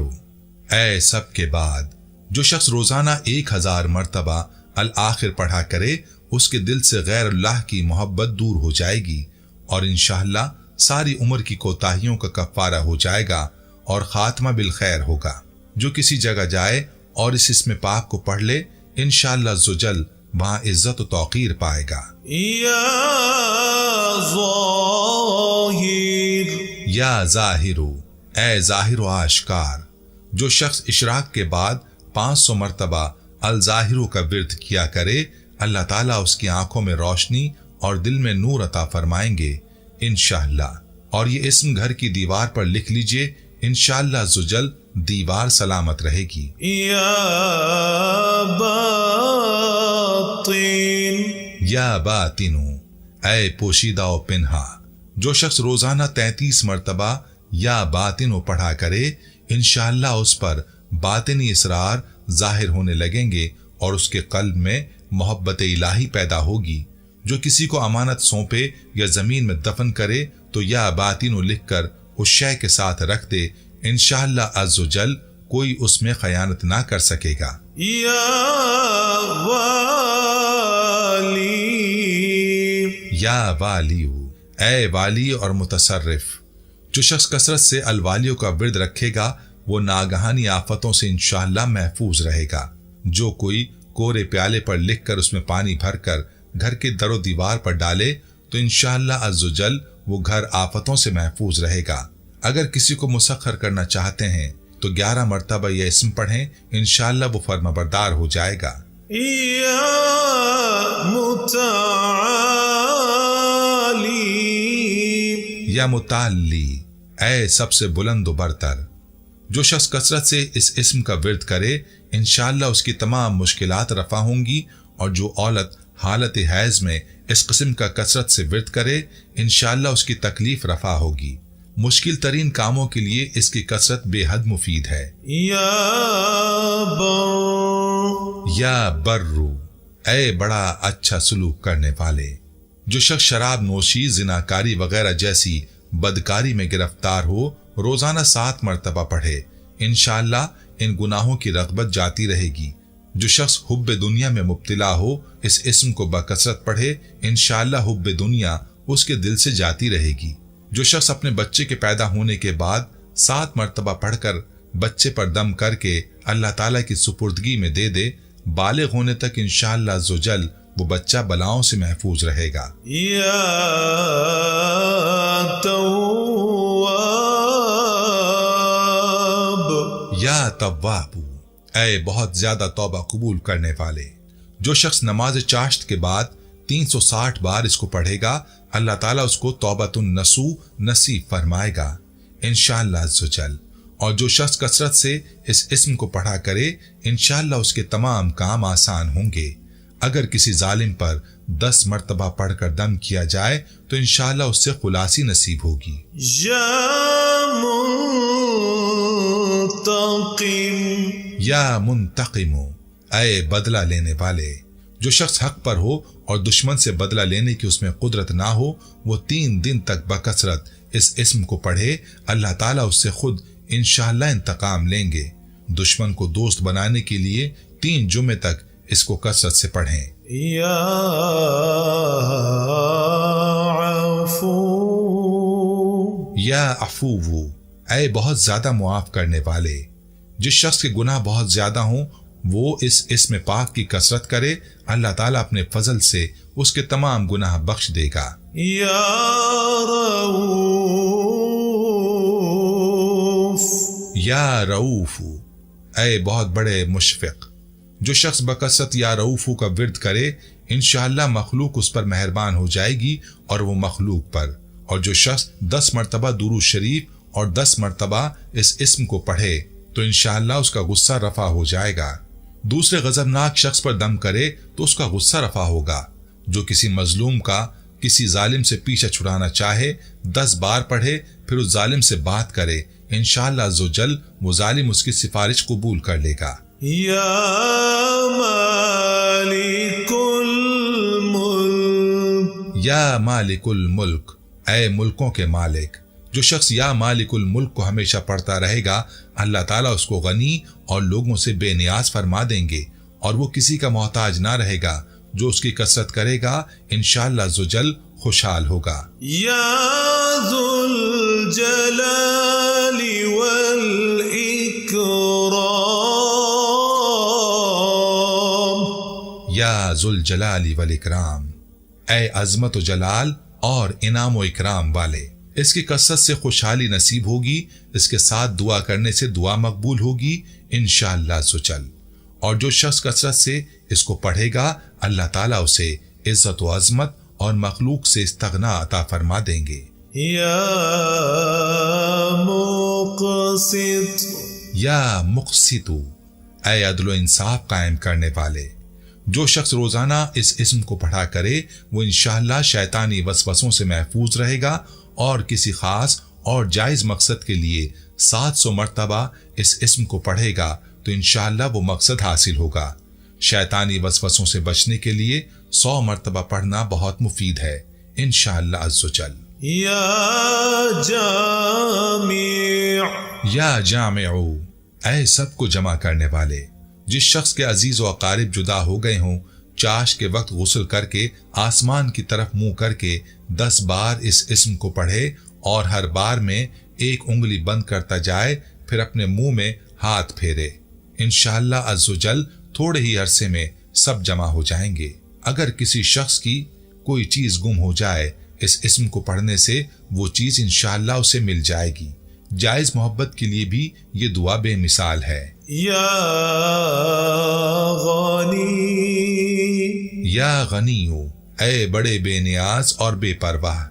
اے سب کے بعد۔ جو شخص روزانہ 1000 مرتبہ الآخر پڑھا کرے، اس کے دل سے غیر اللہ کی محبت دور ہو جائے گی، اور انشاءاللہ ساری عمر کی کوتاہیوں کا کفارہ ہو جائے گا اور خاتمہ بالخیر ہوگا۔ جو کسی جگہ جائے اور اس اسم پاک کو پڑھ لے، انشاءاللہ عزوجل وہاں عزت و توقیر پائے گا۔ یا ظاہر، یا ظاہر، اے ظاہر و آشکار۔ جو شخص اشراق کے بعد 500 مرتبہ الظاہر کا ورد کیا کرے، اللہ تعالیٰ اس کی آنکھوں میں روشنی اور دل میں نور عطا فرمائیں گے انشاءاللہ۔ اور یہ اسم گھر کی دیوار پر لکھ لیجئے، انشاءاللہ عزوجل دیوار سلامت رہے گی۔ یا باطن، یا باطن، اے پوشیدہ و پنہا۔ جو شخص روزانہ 33 مرتبہ یا باطن پڑھا کرے، انشاءاللہ اس پر باطنی اسرار ظاہر ہونے لگیں گے اور اس کے قلب میں محبت الہی پیدا ہوگی۔ جو کسی کو امانت سونپے یا زمین میں دفن کرے تو یا باطن لکھ کر اس شے کے ساتھ رکھ دے، انشاءاللہ عزوجل کوئی اس میں خیانت نہ کر سکے گا۔ یا والی، یا والی، اے والی اور متصرف۔ جو شخص کثرت سے الوالیوں کا ورد رکھے گا، وہ ناگہانی آفتوں سے انشاءاللہ محفوظ رہے گا۔ جو کوئی کورے پیالے پر لکھ کر اس میں پانی بھر کر گھر کے در و دیوار پر ڈالے تو انشاءاللہ عزوجل وہ گھر آفتوں سے محفوظ رہے گا۔ اگر کسی کو مسخر کرنا چاہتے ہیں تو 11 مرتبہ یہ اسم پڑھیں، انشاءاللہ وہ فرمانبردار ہو جائے گا۔ یا متعالی، یا متعلی، اے سب سے بلند و برتر۔ جو شخص کثرت سے اس اسم کا ورد کرے، انشاءاللہ اس کی تمام مشکلات رفع ہوں گی، اور جو عورت حالت حیض میں اس قسم کا کثرت سے ورد کرے، انشاءاللہ اس کی تکلیف رفع ہوگی۔ مشکل ترین کاموں کے لیے اس کی کثرت بے حد مفید ہے۔ یا بر، یا برو، اے بڑا اچھا سلوک کرنے والے۔ جو شخص شراب نوشی، زناکاری وغیرہ جیسی بدکاری میں گرفتار ہو، روزانہ 7 مرتبہ پڑھے، انشاءاللہ ان گناہوں کی رغبت جاتی رہے گی۔ جو شخص حب دنیا میں مبتلا ہو، اس اسم کو بکثرت پڑھے، انشاءاللہ حب دنیا اس کے دل سے جاتی رہے گی۔ جو شخص اپنے بچے کے پیدا ہونے کے بعد 7 مرتبہ پڑھ کر بچے پر دم کر کے اللہ تعالیٰ کی سپردگی میں دے دے، بالغ ہونے تک انشاءاللہ عزوجل وہ بچہ بلاؤں سے محفوظ رہے گا۔ یا تواب، یا تواب، اے بہت زیادہ توبہ قبول کرنے والے۔ جو شخص نماز چاشت کے بعد 360 بار اس کو پڑھے گا، اللہ تعالیٰ اس کو توبۃ النصوح نصیب فرمائے گا انشاءاللہ عزوجل۔ اور جو شخص کثرت سے اس اسم کو پڑھا کرے، انشاءاللہ اس کے تمام کام آسان ہوں گے۔ اگر کسی ظالم پر 10 مرتبہ پڑھ کر دم کیا جائے تو انشاءاللہ اس سے خلاصی نصیب ہوگی۔ یا منتقم، یا منتقم، اے بدلہ لینے والے۔ جو شخص حق پر ہو اور دشمن سے بدلہ لینے کی اس میں قدرت نہ ہو، وہ 3 دن تک بکثرت اس اسم کو پڑھے، اللہ تعالیٰ اس سے خود انشاءاللہ انتقام لیں گے۔ دشمن کو دوست بنانے کے لیے 3 جمعے تک اس کو کثرت سے پڑھیں۔ یا عفو، یا عفو، اے بہت زیادہ معاف کرنے والے۔ جس شخص کے گناہ بہت زیادہ ہوں وہ اس اسم پاک کی کثرت کرے، اللہ تعالیٰ اپنے فضل سے اس کے تمام گناہ بخش دے گا۔ یا رؤوف، یا رؤوف، اے بہت بڑے مشفق۔ جو شخص بکثرت یا رؤوف کا ورد کرے، انشاءاللہ مخلوق اس پر مہربان ہو جائے گی اور وہ مخلوق پر۔ اور جو شخص 10 مرتبہ درود شریف اور 10 مرتبہ اس اسم کو پڑھے تو انشاءاللہ اس کا غصہ رفع ہو جائے گا۔ دوسرے غضبناک شخص پر دم کرے تو اس کا غصہ رفع ہوگا۔ جو کسی مظلوم کا کسی ظالم سے پیچھا چھڑانا چاہے 10 بار پڑھے، پھر اس ظالم سے بات کرے، انشاءاللہ عزوجل وہ ظالم اس کی سفارش قبول کر لے گا۔ یا مالک الملک، یا مالک الملک، اے ملکوں کے مالک۔ جو شخص یا مالک الملک کو ہمیشہ پڑھتا رہے گا، اللہ تعالیٰ اس کو غنی اور لوگوں سے بے نیاز فرما دیں گے اور وہ کسی کا محتاج نہ رہے گا۔ جو اس کی کثرت کرے گا انشاءاللہ عزوجل خوشحال ہوگا۔ یا ذو الجلال والاکرام، یا ذو الجلال والاکرام، اے عظمت و جلال اور انعام و اکرام والے۔ اس کی کثرت سے خوشحالی نصیب ہوگی، اس کے ساتھ دعا کرنے سے دعا مقبول ہوگی انشاءاللہ عزوجل۔ اور جو شخص کثرت سے اس کو پڑھے گا اللہ تعالیٰ اسے عزت و عظمت اور مخلوق سے استغنا عطا فرما دیں گے۔ یا مقسط، یا مقسط، اے عدل و انصاف قائم کرنے والے۔ جو شخص روزانہ اس اسم کو پڑھا کرے وہ انشاءاللہ شیطانی وسوسوں سے محفوظ رہے گا اور کسی خاص اور جائز مقصد کے لیے 700 مرتبہ اس اسم کو پڑھے گا تو انشاءاللہ وہ مقصد حاصل ہوگا۔ شیطانی وسوسوں سے بچنے کے لیے 100 مرتبہ پڑھنا بہت مفید ہے انشاءاللہ عزوجل۔ یا جامع، یا جامع، اے سب کو جمع کرنے والے۔ جس شخص کے عزیز و اقارب جدا ہو گئے ہوں، چاش کے وقت غسل کر کے آسمان کی طرف منہ کر کے 10 بار اس اسم کو پڑھے اور ہر بار میں 1 انگلی بند کرتا جائے، پھر اپنے منہ میں ہاتھ پھیرے، انشاءاللہ عزوجل تھوڑے ہی عرصے میں سب جمع ہو جائیں گے۔ اگر کسی شخص کی کوئی چیز گم ہو جائے اس اسم کو پڑھنے سے وہ چیز انشاءاللہ اسے مل جائے گی۔ جائز محبت کے لیے بھی یہ دعا بے مثال ہے۔ یا غنی، یا غنیو، اے بڑے بے نیاز اور بے پرواہ۔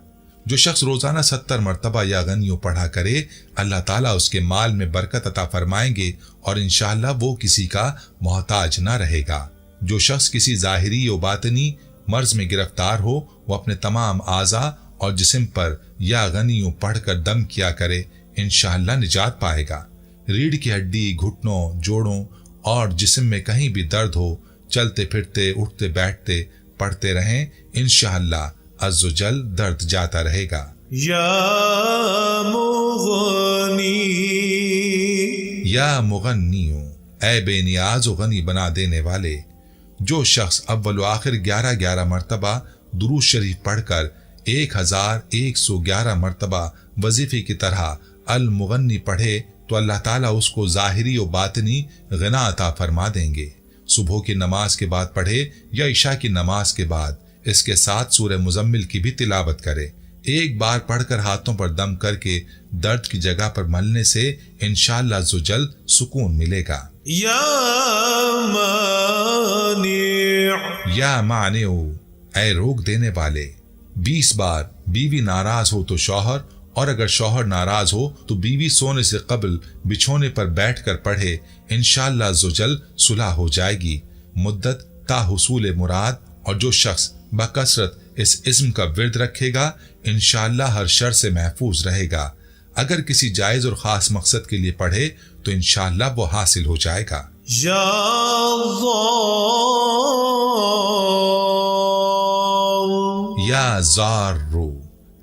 جو شخص روزانہ 70 مرتبہ یا غنیو پڑھا کرے اللہ تعالیٰ اس کے مال میں برکت عطا فرمائیں گے اور انشاءاللہ وہ کسی کا محتاج نہ رہے گا۔ جو شخص کسی ظاہری و باطنی مرض میں گرفتار ہو وہ اپنے تمام اعضاء اور جسم پر یا غنیو پڑھ کر دم کیا کرے انشاءاللہ نجات پائے گا۔ ریڑھ کی ہڈی، گھٹنوں، جوڑوں اور جسم میں کہیں بھی درد ہو، چلتے پھرتے اٹھتے بیٹھتے پڑھتے رہیں انشاءاللہ عزوجل درد جاتا رہے گا۔ یا مغنی، یا مغنیو، اے بے نیاز و غنی بنا دینے والے۔ جو شخص اول و آخر 11 مرتبہ درود شریف پڑھ کر 1111 مرتبہ وظیفے کی طرح المغنی پڑھے تو اللہ تعالیٰ اس کو ظاہری و باطنی غنا عطا فرما دیں گے۔ صبح کی نماز کے بعد پڑھے یا عشاء کی نماز کے بعد اس کے ساتھ سورہ مزمل کی بھی تلاوت کرے۔ 1 بار پڑھ کر ہاتھوں پر دم کر کے درد کی جگہ پر ملنے سے انشاءاللہ عزوجل سکون ملے گا۔ یا مانع، یا مانع، اے روک دینے والے۔ 20 بار بیوی ناراض ہو تو شوہر، اور اگر شوہر ناراض ہو تو بیوی سونے سے قبل بچھونے پر بیٹھ کر پڑھے انشاءاللہ عزوجل صلح ہو جائے گی مدت تا حصول مراد۔ اور جو شخص بکثرت اس اسم کا ورد رکھے گا انشاءاللہ ہر شر سے محفوظ رہے گا۔ اگر کسی جائز اور خاص مقصد کے لیے پڑھے تو انشاءاللہ وہ حاصل ہو جائے گا۔ یا ضار، یا ضارو،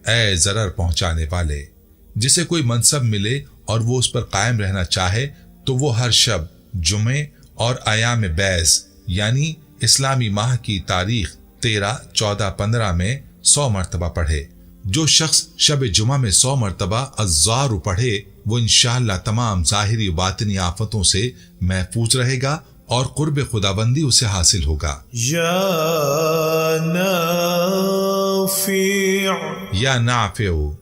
اے ضرر پہنچانے والے۔ جسے کوئی منصب ملے اور وہ اس پر قائم رہنا چاہے تو وہ ہر شب جمعے اور ایام بیض یعنی اسلامی ماہ کی تاریخ 13، 14، 15 میں 100 مرتبہ پڑھے۔ جو شخص شب جمعہ میں 100 مرتبہ الزار پڑھے وہ انشاءاللہ تمام ظاہری و باطنی آفتوں سے محفوظ رہے گا اور قرب خداوندی اسے حاصل ہوگا۔ یا نافع، یا نافع،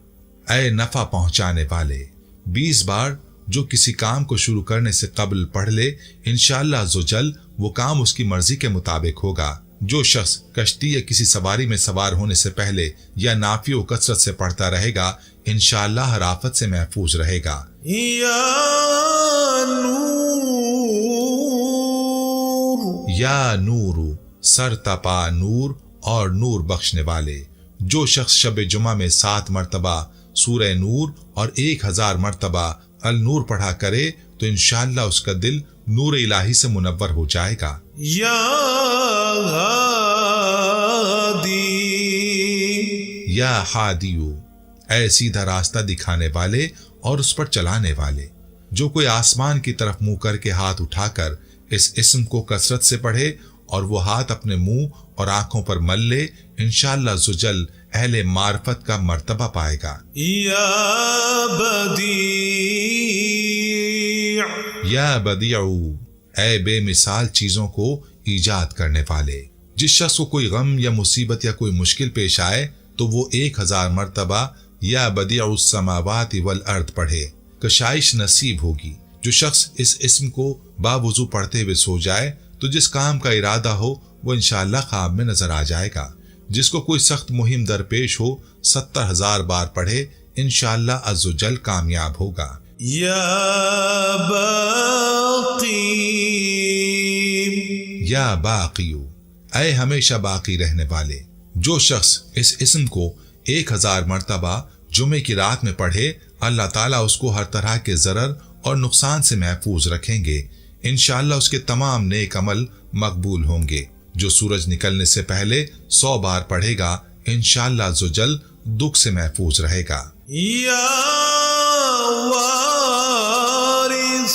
اے نفع پہنچانے والے۔ 20 بار جو کسی کام کو شروع کرنے سے قبل پڑھ لے انشاءاللہ عزوجل وہ کام اس کی مرضی کے مطابق ہوگا۔ جو شخص کشتی یا کسی سواری میں سوار ہونے سے پہلے یا نافع و کثرت سے پڑھتا رہے گا انشاءاللہ ہر آفت سے محفوظ رہے گا۔ یا نور، یا نور، سر تپا نور اور نور بخشنے والے۔ جو شخص شب جمعہ میں 7 مرتبہ سورہ نور اور 1000 مرتبہ النور پڑھا کرے تو انشاءاللہ اس کا دل نور الہی سے منور ہو جائے گا۔ یا ہادی، یا ہادیو، اے سیدھا راستہ دکھانے والے اور اس پر چلانے والے۔ جو کوئی آسمان کی طرف منہ کر کے ہاتھ اٹھا کر اس اسم کو کثرت سے پڑھے اور وہ ہاتھ اپنے منہ اور آنکھوں پر مل لے انشاءاللہ عزوجل اہل معرفت کا مرتبہ پائے گا۔ یا بدیع، یا بدیع، اے بے مثال چیزوں کو ایجاد کرنے والے۔ جس شخص کو کوئی غم یا مصیبت یا کوئی مشکل پیش آئے تو وہ 1000 مرتبہ یا بدیع السماوات والارض پڑھے، کشائش نصیب ہوگی۔ جو شخص اس اسم کو باوضو پڑھتے ہوئے سو جائے تو جس کام کا ارادہ ہو وہ انشاءاللہ خواب میں نظر آ جائے گا۔ جس کو کوئی سخت مہم درپیش ہو 70,000 بار پڑھے انشاءاللہ عزوجل کامیاب ہوگا۔ یا باقی، یا باقیو، اے ہمیشہ باقی رہنے والے۔ جو شخص اس اسم کو 1000 مرتبہ جمعے کی رات میں پڑھے اللہ تعالیٰ اس کو ہر طرح کے ضرر اور نقصان سے محفوظ رکھیں گے۔ انشاءاللہ اس کے تمام نیک عمل مقبول ہوں گے۔ جو سورج نکلنے سے پہلے 100 بار پڑھے گا انشاءاللہ عزوجل دکھ سے محفوظ رہے گا۔ یا وارث،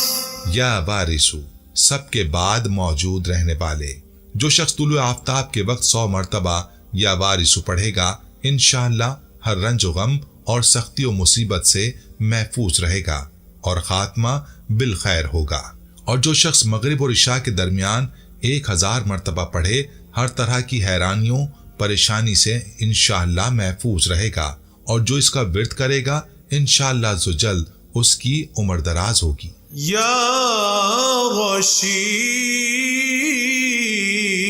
یا وارثو، سب کے بعد موجود رہنے والے۔ جو شخص طلوع آفتاب کے وقت 100 مرتبہ یا وارثو پڑھے گا انشاءاللہ ہر رنج و غم اور سختی و مصیبت سے محفوظ رہے گا اور خاتمہ بالخیر ہوگا۔ اور جو شخص مغرب اور عشاء کے درمیان 1000 مرتبہ پڑھے ہر طرح کی حیرانیوں پریشانی سے انشاءاللہ محفوظ رہے گا، اور جو اس کا ورد کرے گا انشاءاللہ عزوجل اس کی عمر دراز ہوگی۔ یا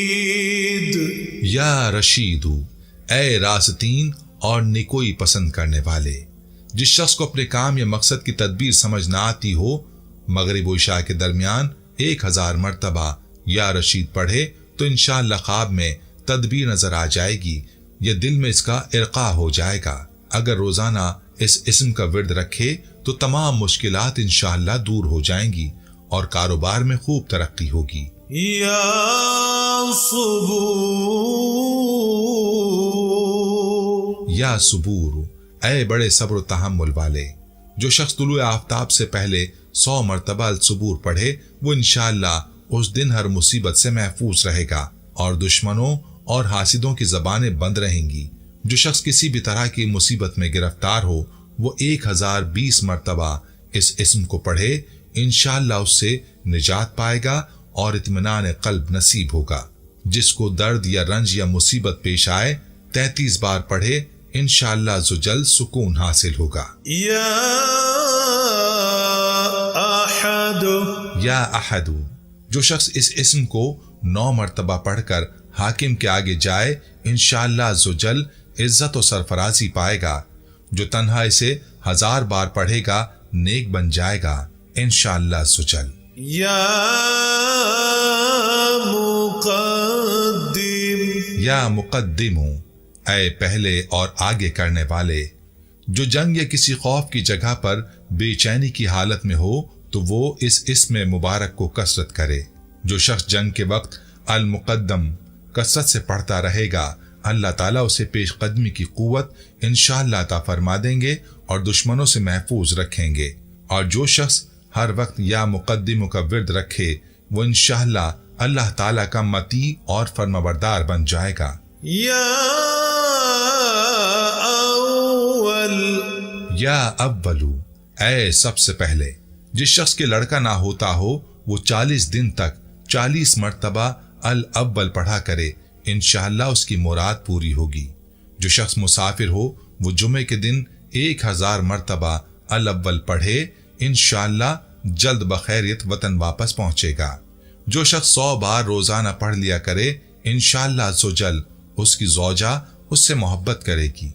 رشید، یا رشیدو، اے راستین اور نیکوئی پسند کرنے والے۔ جس شخص کو اپنے کام یا مقصد کی تدبیر سمجھ نہ آتی ہو مغرب و عشاء کے درمیان 1000 مرتبہ یا رشید پڑھے تو انشاءاللہ خواب میں تدبیر نظر آ جائے گی یا دل میں اس کا ارقاء ہو جائے گا۔ اگر روزانہ اس اسم کا ورد رکھے تو تمام مشکلات انشاءاللہ دور ہو جائیں گی اور کاروبار میں خوب ترقی ہوگی۔ یا صبور، یا صبور، اے بڑے صبر و تحمل والے۔ جو شخص طلوع آفتاب سے پہلے 100 مرتبہ الصبور پڑھے وہ انشاءاللہ اس دن ہر مصیبت سے محفوظ رہے گا اور دشمنوں اور حاسدوں کی زبانیں بند رہیں گی۔ جو شخص کسی بھی طرح کی مصیبت میں گرفتار ہو وہ 1020 مرتبہ اس اسم کو پڑھے انشاءاللہ اس سے نجات پائے گا اور اطمینان قلب نصیب ہوگا۔ جس کو درد یا رنج یا مصیبت پیش آئے 33 بار پڑھے انشاءاللہ عزوجل سکون حاصل ہوگا۔ یا احد، یا احد، جو شخص اس اسم کو 9 مرتبہ پڑھ کر حاکم کے آگے جائے انشاءاللہ عزوجل عزت و سرفرازی پائے گا۔ جو تنہا اسے 1000 بار پڑھے گا نیک بن جائے گا انشاءاللہ عزوجل۔ یا مقدم، یا مقدم، اے پہلے اور آگے کرنے والے۔ جو جنگ یا کسی خوف کی جگہ پر بے چینی کی حالت میں ہو تو وہ اس اسم مبارک کو کثرت کرے۔ جو شخص جنگ کے وقت المقدم کثرت سے پڑھتا رہے گا اللہ تعالیٰ اسے پیش قدمی کی قوت انشاءاللہ عطا فرما دیں گے اور دشمنوں سے محفوظ رکھیں گے، اور جو شخص ہر وقت یا مقدموں کا ورد رکھے وہ انشاءاللہ اللہ تعالیٰ کا مطیع اور فرمانبردار بن جائے گا۔ یا اولو، اے سب سے پہلے۔ جس شخص کے لڑکا نہ ہوتا ہو وہ 40 دن تک 40 مرتبہ الاول پڑھا کرے، انشاءاللہ اس کی مراد پوری ہوگی۔ جو شخص مسافر ہو وہ جمعے کے دن 1000 مرتبہ الاول پڑھے، انشاءاللہ جلد بخیریت وطن واپس پہنچے گا۔ جو شخص 100 بار روزانہ پڑھ لیا کرے، انشاءاللہ عز و جل اس کی زوجہ اس سے محبت کرے گی۔